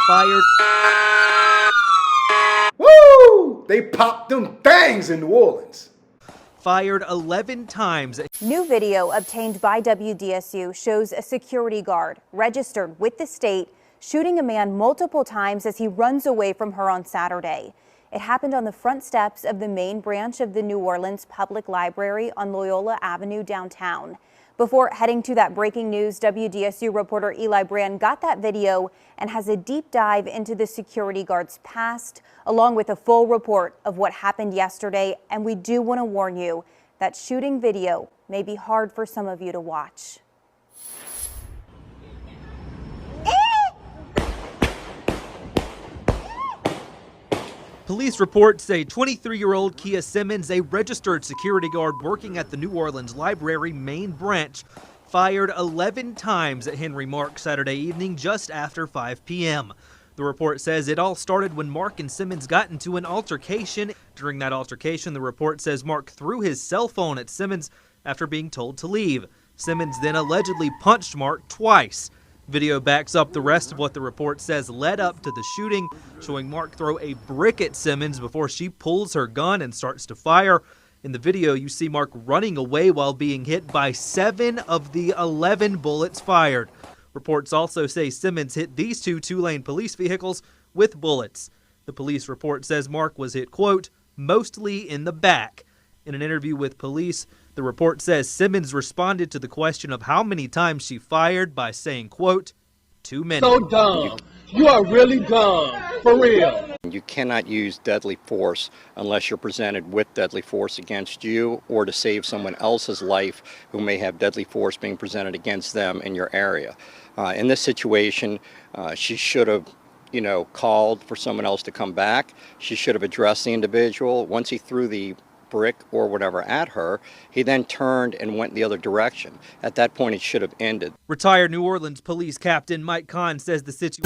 fired. Woo! They popped them things in New Orleans. Fired 11 times. New video obtained by WDSU shows a security guard registered with the state shooting a man multiple times as he runs away from her on Saturday. It happened on the front steps of the main branch of the New Orleans Public Library on Loyola Avenue downtown. Before heading to that breaking news, WDSU reporter Eli Brand got that video and has a deep dive into the security guard's past, along with a full report of what happened yesterday. And we do want to warn you that shooting video may be hard for some of you to watch. Police reports say 23-year-old Kia Simmons, a registered security guard working at the New Orleans Library main branch, fired 11 times at Henry Mark Saturday evening just after 5 p.m. The report says it all started when Mark and Simmons got into an altercation. During that altercation, the report says Mark threw his cell phone at Simmons after being told to leave. Simmons then allegedly punched Mark twice. Video backs up the rest of what the report says led up to the shooting, showing Mark throw a brick at Simmons before she pulls her gun and starts to fire. In the video, you see Mark running away while being hit by 7 of the 11 bullets fired. Reports also say Simmons hit these two-lane police vehicles with bullets. The police report says Mark was hit, quote, mostly in the back. In an interview with police, the report says Simmons responded to the question of how many times she fired by saying, quote, too many. So dumb. You are really dumb. For real. You cannot use deadly force unless you're presented with deadly force against you or to save someone else's life who may have deadly force being presented against them in your area. In this situation, she should have called for someone else to come back. She should have addressed the individual. Once he threw the brick or whatever at her, he then turned and went the other direction. At that point, it should have ended. Retired New Orleans Police Captain Mike Kahn says the situation.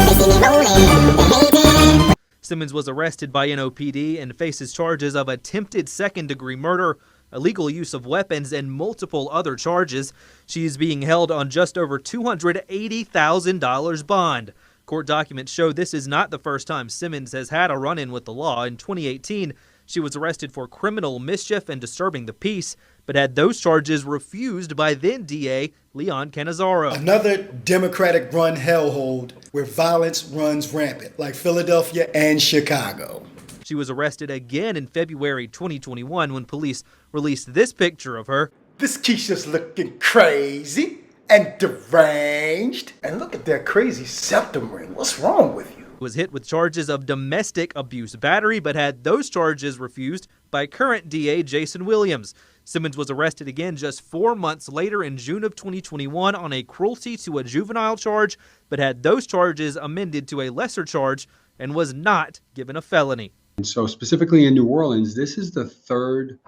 Simmons was arrested by NOPD and faces charges of attempted second-degree murder, illegal use of weapons, and multiple other charges. She is being held on just over $280,000 bond. Court documents show this is not the first time Simmons has had a run-in with the law. In 2018, she was arrested for criminal mischief and disturbing the peace, but had those charges refused by then DA Leon Cannizzaro. Another Democratic-run hellhole where violence runs rampant, like Philadelphia and Chicago. She was arrested again in February 2021 when police released this picture of her. This Keisha's looking crazy and deranged. And look at that crazy septum ring. What's wrong with you? Was hit with charges of domestic abuse battery, but had those charges refused by current DA Jason Williams. Simmons was arrested again just 4 months later in June of 2021 on a cruelty to a juvenile charge, but had those charges amended to a lesser charge and was not given a felony. And so specifically in New Orleans, this is the third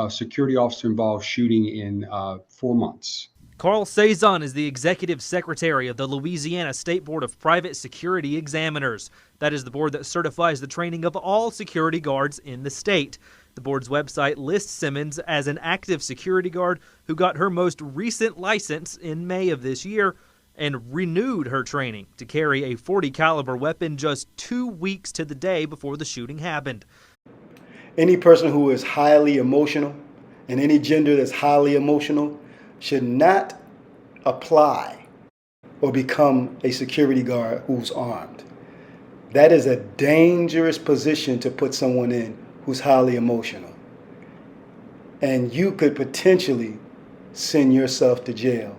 security officer involved shooting in 4 months. Carl Cezanne is the executive secretary of the Louisiana State Board of Private Security Examiners. That is the board that certifies the training of all security guards in the state. The board's website lists Simmons as an active security guard who got her most recent license in May of this year and renewed her training to carry a .40 caliber weapon just 2 weeks to the day before the shooting happened. Any person who is highly emotional and any gender that's highly emotional should not apply or become a security guard who's armed. That is a dangerous position to put someone in who's highly emotional. And you could potentially send yourself to jail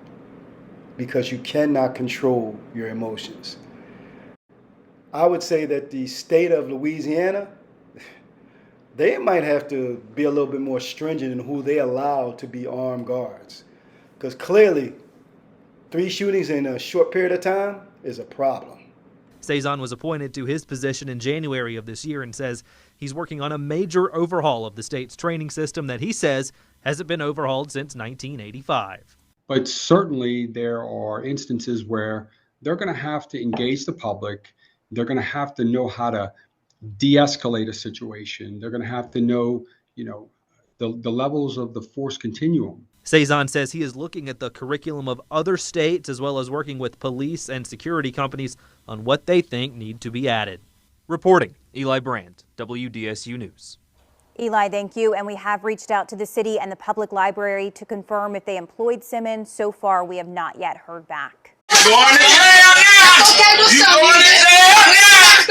because you cannot control your emotions. I would say that the state of Louisiana, they might have to be a little bit more stringent in who they allow to be armed guards. Because clearly, 3 shootings in a short period of time is a problem. Cezanne was appointed to his position in January of this year and says he's working on a major overhaul of the state's training system that he says hasn't been overhauled since 1985. But certainly there are instances where they're going to have to engage the public. They're going to have to know how to de-escalate a situation. They're going to have to know, the levels of the force continuum. Cezanne says he is looking at the curriculum of other states as well as working with police and security companies on what they think need to be added. Reporting, Eli Brandt, WDSU News. Eli, thank you. And we have reached out to the city and the public library to confirm if they employed Simmons. So far, we have not yet heard back.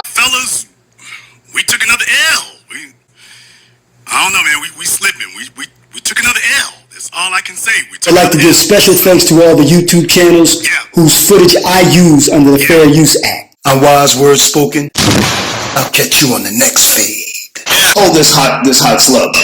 Fellas, we took another L. I don't know, man. We slipping. We took another L. That's all I can say. I'd like to give special thanks to all the YouTube channels whose footage I use under the Fair Use Act. Unwise words spoken. I'll catch you on the next fade. Hold this hot slug.